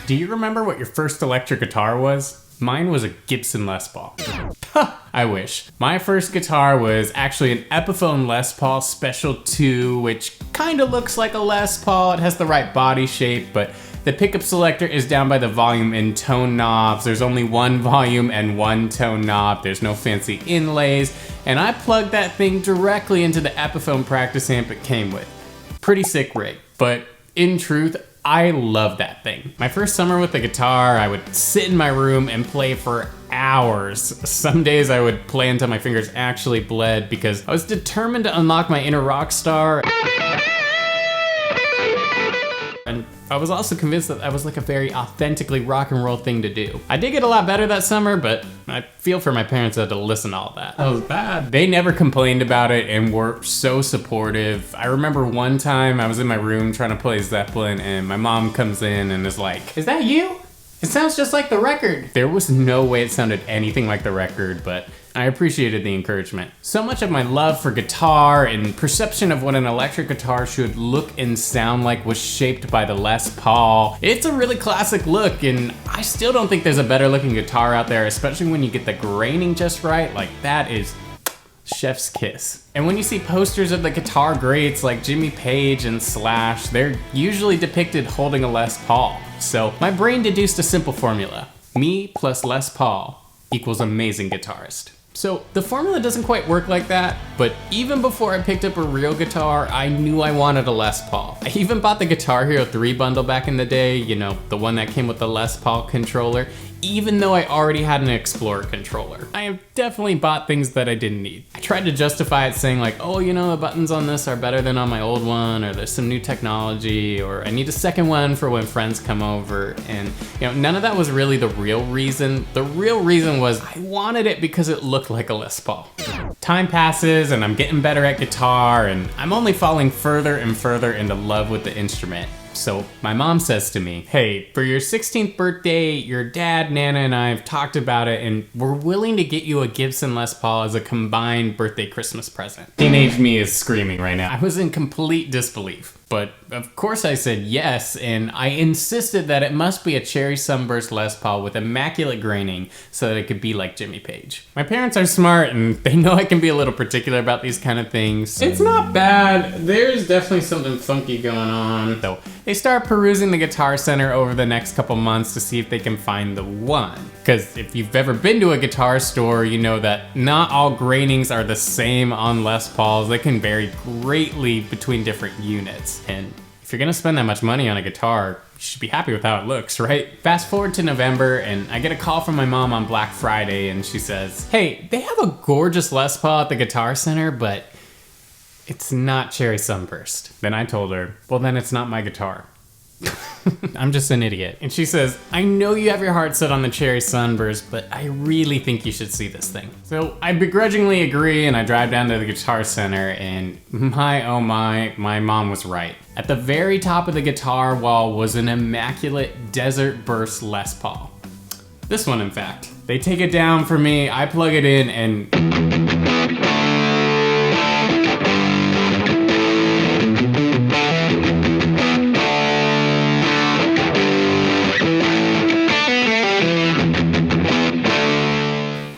Do you remember what your first electric guitar was? Mine was a Gibson Les Paul. I wish. My first guitar was actually an Epiphone Les Paul Special 2, which kind of looks like a Les Paul. It has the right body shape, but the pickup selector is down by the volume and tone knobs. There's only one volume and one tone knob. There's no fancy inlays. And I plugged that thing directly into the Epiphone practice amp it came with. Pretty sick rig, but in truth, I love that thing. My first summer with the guitar, I would sit in my room and play for hours. Some days I would play until my fingers actually bled because I was determined to unlock my inner rock star. And I was also convinced that that was like a very authentically rock and roll thing to do. I did get a lot better that summer, but I feel for my parents that had to listen to all that. That was bad. They never complained about it and were so supportive. I remember one time I was in my room trying to play Zeppelin and my mom comes in and is like, "Is that you? It sounds just like the record." There was no way it sounded anything like the record, but I appreciated the encouragement. So much of my love for guitar and perception of what an electric guitar should look and sound like was shaped by the Les Paul. It's a really classic look, and I still don't think there's a better looking guitar out there, especially when you get the graining just right. Like, that is chef's kiss. And when you see posters of the guitar greats like Jimmy Page and Slash, they're usually depicted holding a Les Paul. So my brain deduced a simple formula. Me plus Les Paul equals amazing guitarist. So the formula doesn't quite work like that, but even before I picked up a real guitar, I knew I wanted a Les Paul. I even bought the Guitar Hero 3 bundle back in the day, you know, the one that came with the Les Paul controller, even though I already had an Explorer controller. I have definitely bought things that I didn't need. I tried to justify it saying like, oh, you know, the buttons on this are better than on my old one, or there's some new technology, or I need a second one for when friends come over, and you know, none of that was really the real reason. The real reason was I wanted it because it looked like a Les Paul. Time passes and I'm getting better at guitar, and I'm only falling further and further into love with the instrument. So my mom says to me, "Hey, for your 16th birthday, your dad, Nana, and I have talked about it, and we're willing to get you a Gibson Les Paul as a combined birthday Christmas present." Teenage me is screaming right now. I was in complete disbelief. But of course I said yes, and I insisted that it must be a Cherry Sunburst Les Paul with immaculate graining so that it could be like Jimmy Page. My parents are smart and they know I can be a little particular about these kind of things. It's not bad. There's definitely something funky going on. So they start perusing the Guitar Center over the next couple months to see if they can find the one. Because if you've ever been to a guitar store, you know that not all grainings are the same on Les Pauls. They can vary greatly between different units. And if you're gonna spend that much money on a guitar, you should be happy with how it looks, right? Fast forward to November, and I get a call from my mom on Black Friday, and she says, "Hey, they have a gorgeous Les Paul at the Guitar Center, but it's not Cherry Sunburst." Then I told her, "Well, then it's not my guitar." I'm just an idiot. And she says, "I know you have your heart set on the Cherry Sunburst, but I really think you should see this thing." So I begrudgingly agree, and I drive down to the Guitar Center, and my oh my mom was right. At the very top of the guitar wall was an immaculate Desert Burst Les Paul. This one, in fact. They take it down for me, I plug it in, and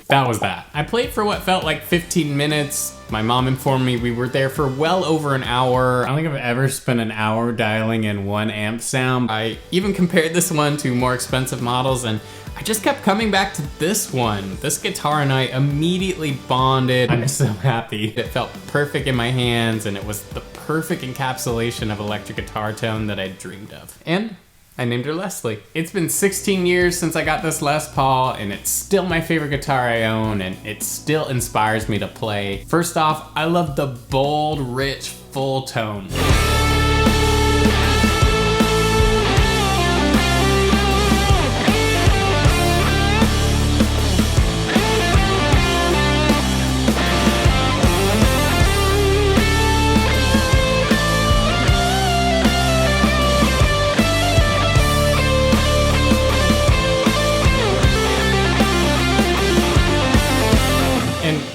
that was that. I played for what felt like 15 minutes. My mom informed me we were there for well over an hour. I don't think I've ever spent an hour dialing in one amp sound. I even compared this one to more expensive models, and I just kept coming back to this one. This guitar and I immediately bonded. I'm so happy. It felt perfect in my hands, and it was the perfect encapsulation of electric guitar tone that I dreamed of. And I named her Leslie. It's been 16 years since I got this Les Paul, and it's still my favorite guitar I own, and it still inspires me to play. First off, I love the bold, rich, full tone.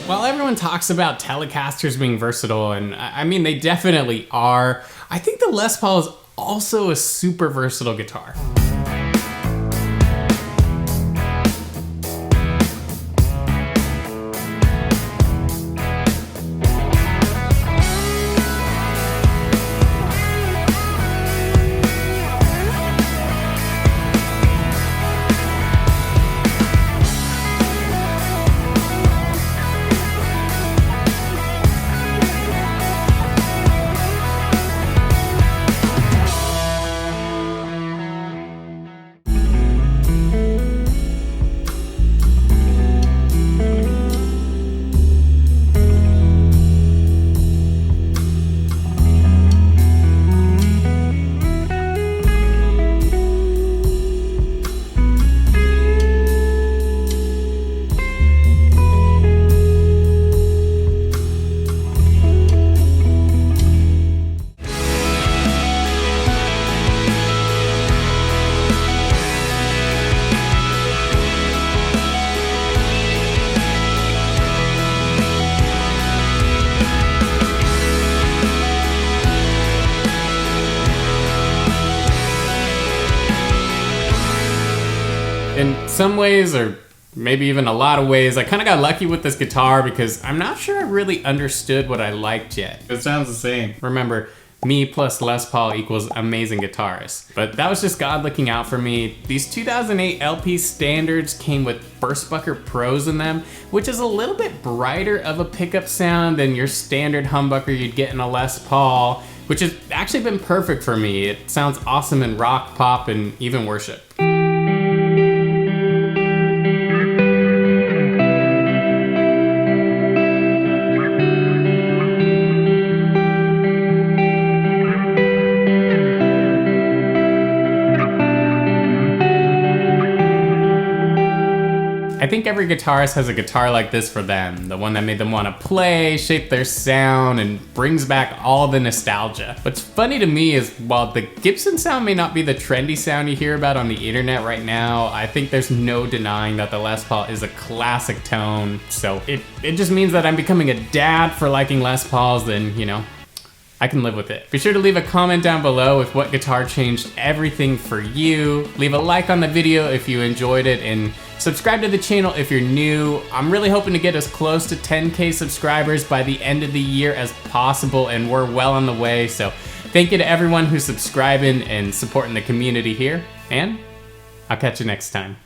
While everyone talks about Telecasters being versatile, and I mean they definitely are, I think the Les Paul is also a super versatile guitar. In some ways, or maybe even a lot of ways, I kind of got lucky with this guitar because I'm not sure I really understood what I liked yet. It sounds the same. Remember, me plus Les Paul equals amazing guitarist. But that was just God looking out for me. These 2008 LP standards came with Burstbucker Pros in them, which is a little bit brighter of a pickup sound than your standard humbucker you'd get in a Les Paul, which has actually been perfect for me. It sounds awesome in rock, pop, and even worship. I think every guitarist has a guitar like this for them, the one that made them want to play, shape their sound, and brings back all the nostalgia. What's funny to me is while the Gibson sound may not be the trendy sound you hear about on the internet right now, I think there's no denying that the Les Paul is a classic tone. So it just means that I'm becoming a dad for liking Les Pauls, then, you know, I can live with it. Be sure to leave a comment down below with what guitar changed everything for you. Leave a like on the video if you enjoyed it, and subscribe to the channel if you're new. I'm really hoping to get as close to 10K subscribers by the end of the year as possible, and we're well on the way. So thank you to everyone who's subscribing and supporting the community here, and I'll catch you next time.